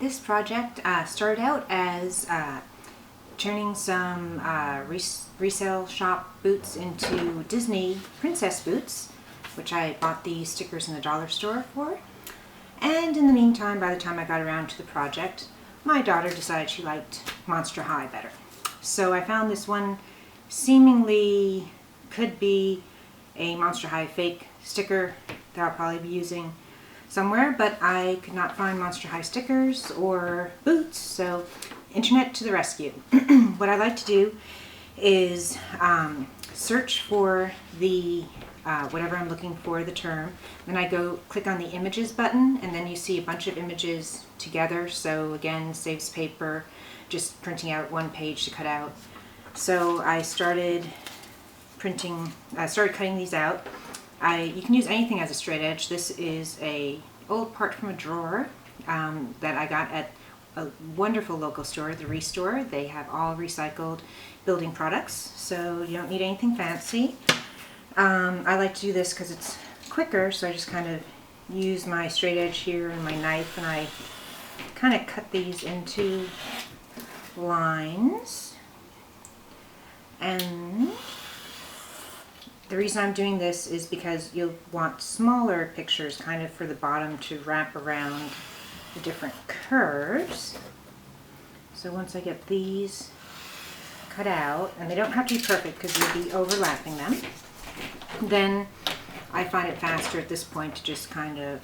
This project started out as turning some resale shop boots into Disney princess boots, which I bought the stickers in the dollar store for. And in the meantime, by the time I got around to the project, my daughter decided she liked Monster High better. So I found this one seemingly could be a Monster High fake sticker that I'll probably be using somewhere, but I could not find Monster High stickers or boots, so internet to the rescue. What I like to do is search for the whatever I'm looking for, the term. Then I go click on the images button, and then you see a bunch of images together. So again, saves paper, just printing out one page to cut out. So I started cutting these out. You can use anything as a straight edge. This is a old part from a drawer that I got at a wonderful local store, the Restore. They have all recycled building products, so you don't need anything fancy. I like to do this because it's quicker, so I just kind of use my straight edge here and my knife, and I kind of cut these into lines. And the reason I'm doing this is because you'll want smaller pictures kind of for the bottom to wrap around the different curves. So once I get these cut out, and they don't have to be perfect because you'll be overlapping them, then I find it faster at this point to just kind of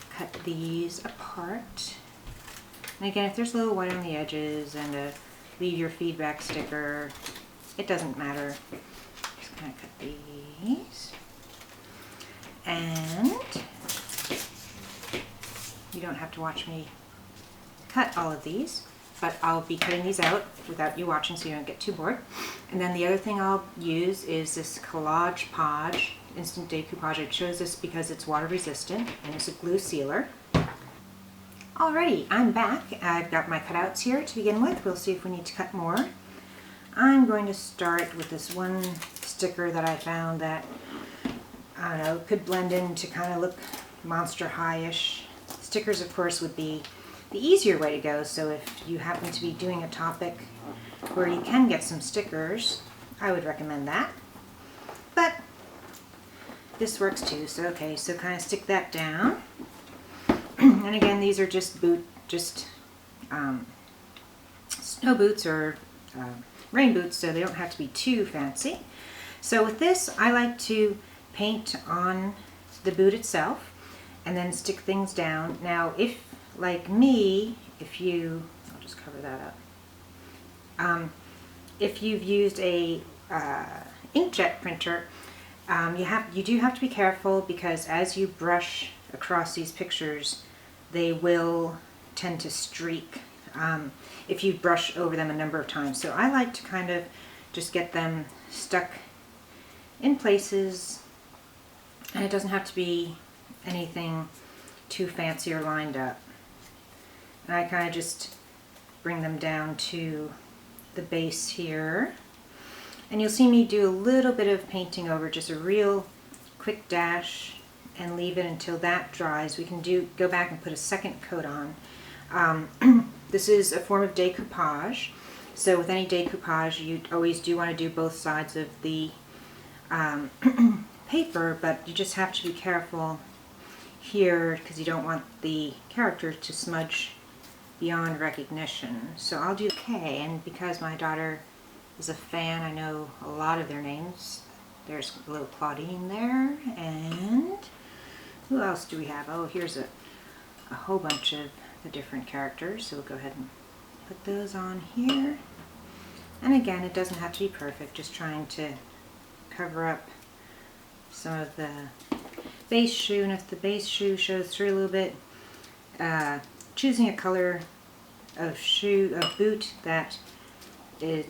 cut these apart. And again, if there's a little white on the edges and leave your feedback sticker, it doesn't matter. Just kind of cut these. And you don't have to watch me cut all of these, but I'll be cutting these out without you watching so you don't get too bored. And then the other thing I'll use is this Collage Podge Instant Decoupage. I chose this because it's water resistant and it's a glue sealer. Alrighty, I'm back. I've got my cutouts here to begin with. We'll see if we need to cut more. I'm going to start with this one sticker that I found that, I don't know, could blend in to kind of look Monster High-ish. Stickers, of course, would be the easier way to go, so if you happen to be doing a topic where you can get some stickers, I would recommend that. But this works too, so okay, so kind of stick that down. And again, these are just snow boots or rain boots, so they don't have to be too fancy. So with this, I like to paint on the boot itself and then stick things down. Now, if, like me, I'll just cover that up. If you've used a inkjet printer, you do have to be careful, because as you brush across these pictures, they will tend to streak if you brush over them a number of times. So I like to kind of just get them stuck in places, and it doesn't have to be anything too fancy or lined up. And I kind of just bring them down to the base here. And you'll see me do a little bit of painting over, just a real quick dash, and leave it until that dries. We can go back and put a second coat on. This is a form of decoupage. So with any decoupage, you always do want to do both sides of the paper, but you just have to be careful here because you don't want the character to smudge beyond recognition. So I'll do okay, and because my daughter is a fan, I know a lot of their names. There's a little Claudine there, and who else do we have? Oh, here's a whole bunch of the different characters, so we'll go ahead and put those on here. And again, it doesn't have to be perfect, just trying to cover up some of the base shoe, and if the base shoe shows through a little bit, choosing a color of boot that is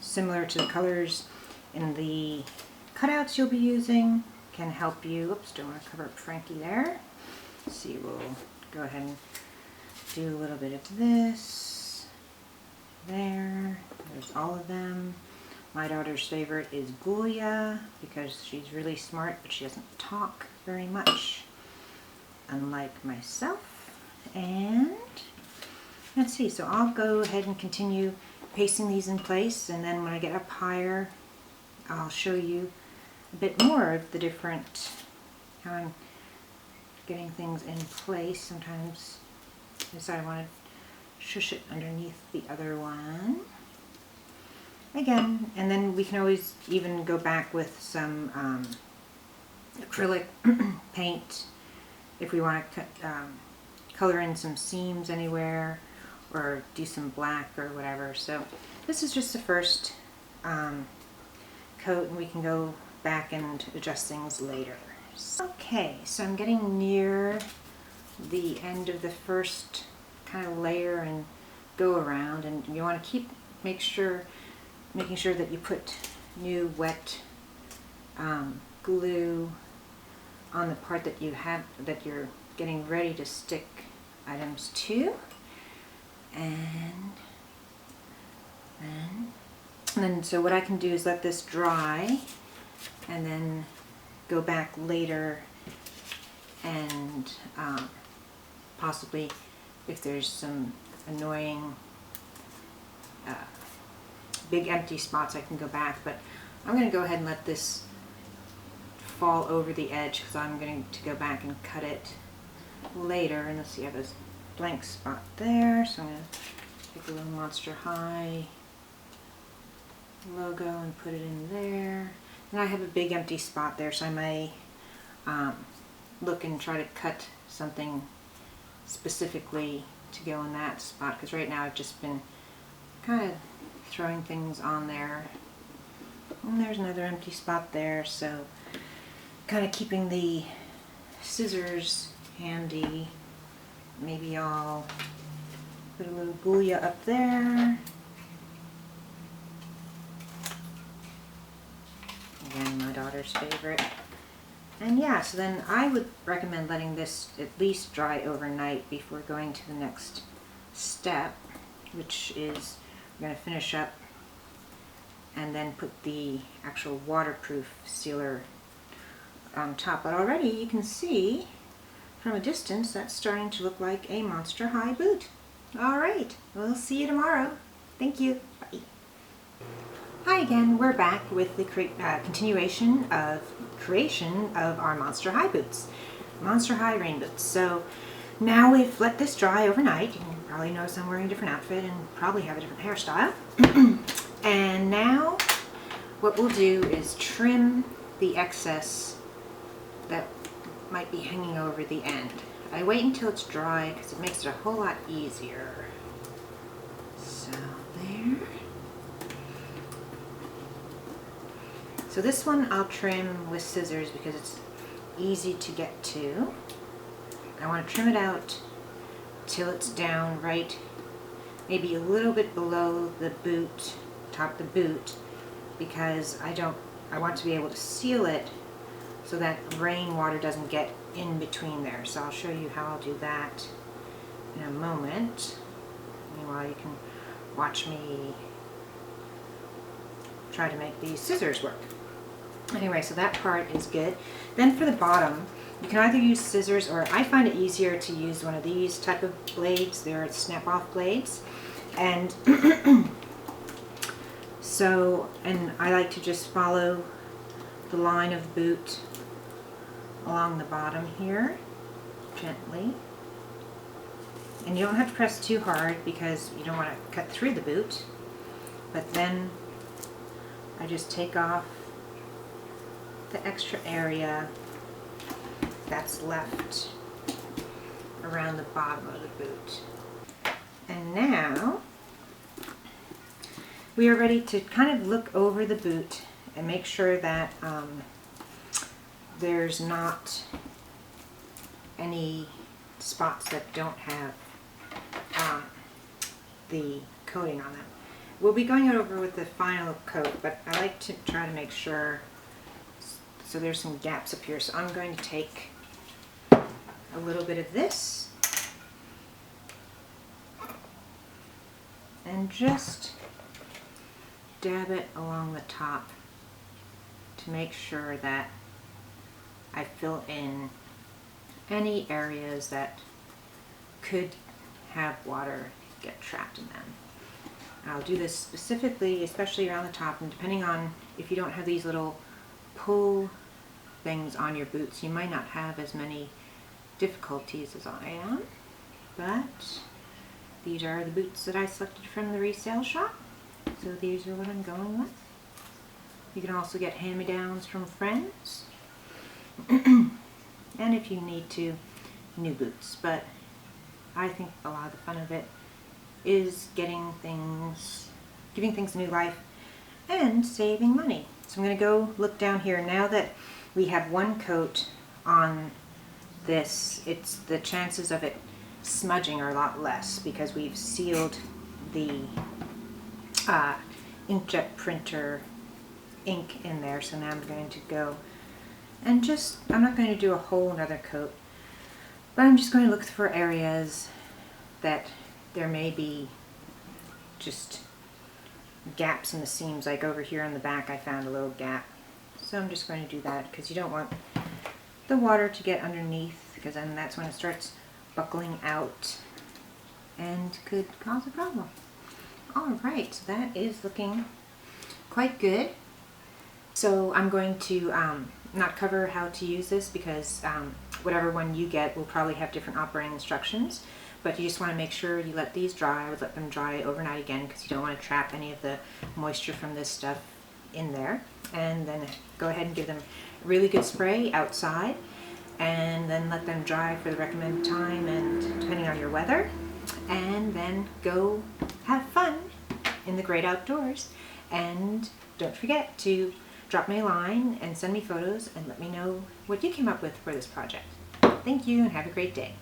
similar to the colors in the cutouts you'll be using can help you. Oops, don't want to cover up Frankie there. Let's see, we'll go ahead and do a little bit of this there. There's all of them. My daughter's favorite is Gulia because she's really smart, but she doesn't talk very much, unlike myself. And let's see, so I'll go ahead and continue pasting these in place, and then when I get up higher, I'll show you a bit more of the different, how I'm getting things in place. Sometimes I decide I want to shush it underneath the other one. Again, and then we can always even go back with some acrylic paint if we want to color in some seams anywhere, or do some black or whatever. So this is just the first coat, and we can go back and adjust things later. Okay, so I'm getting near the end of the first kind of layer and go around, and you want to making sure that you put new wet glue on the part that you're getting ready to stick items to, and then so what I can do is let this dry and then go back later and possibly if there's some annoying big empty spots, I can go back, but I'm going to go ahead and let this fall over the edge because I'm going to go back and cut it later. And let's see, I have this blank spot there, so I'm going to take a little Monster High logo and put it in there. And I have a big empty spot there, so I may look and try to cut something specifically to go in that spot, because right now I've just been kind of throwing things on there. And there's another empty spot there, so kind of keeping the scissors handy. Maybe I'll put a little booyah up there. Again, my daughter's favorite. And yeah, so then I would recommend letting this at least dry overnight before going to the next step, which is we're going to finish up and then put the actual waterproof sealer on top. But already you can see from a distance that's starting to look like a Monster High boot. Alright, we'll see you tomorrow. Thank you. Bye. Hi again, we're back with the continuation of creation of our Monster High boots. Monster High rain boots. So now we've let this dry overnight. You can probably notice I'm wearing a different outfit and probably have a different hairstyle. And now what we'll do is trim the excess that might be hanging over the end. I wait until it's dry because it makes it a whole lot easier. So there. So this one I'll trim with scissors because it's easy to get to. I want to trim it out till it's down right, maybe a little bit below the boot, top of the boot, because I want to be able to seal it so that rainwater doesn't get in between there. So I'll show you how I'll do that in a moment. Meanwhile, you can watch me try to make these scissors work. Anyway, so that part is good. Then for the bottom, you can either use scissors, or I find it easier to use one of these type of blades. They're snap-off blades. And and I like to just follow the line of boot along the bottom here, gently. And you don't have to press too hard because you don't want to cut through the boot. But then I just take off the extra area that's left around the bottom of the boot. And now we are ready to kind of look over the boot and make sure that there's not any spots that don't have the coating on them. We'll be going over with the final coat, but I like to try to make sure. So there's some gaps up here, so I'm going to take a little bit of this and just dab it along the top to make sure that I fill in any areas that could have water get trapped in them. I'll do this specifically, especially around the top, and depending on if you don't have these little pull things on your boots, you might not have as many difficulties as I am. But these are the boots that I selected from the resale shop, so these are what I'm going with. You can also get hand-me-downs from friends, and if you need to, new boots. But I think a lot of the fun of it is giving things new life and saving money. So I'm going to go look down here. Now that we have one coat on this, the chances of it smudging are a lot less because we've sealed the inkjet printer ink in there. So now I'm going to go and I'm not going to do a whole another coat, but I'm just going to look for areas that there may be just gaps in the seams. Like over here on the back I found a little gap, so I'm just going to do that because you don't want the water to get underneath, because then that's when it starts buckling out and could cause a problem. Alright, so that is looking quite good. So I'm going to not cover how to use this because whatever one you get will probably have different operating instructions, but you just want to make sure you let these dry. I would let them dry overnight again because you don't want to trap any of the moisture from this stuff in there. And then go ahead and give them a really good spray outside, and then let them dry for the recommended time and depending on your weather, and then go have fun in the great outdoors. And don't forget to drop me a line and send me photos and let me know what you came up with for this project. Thank you and have a great day.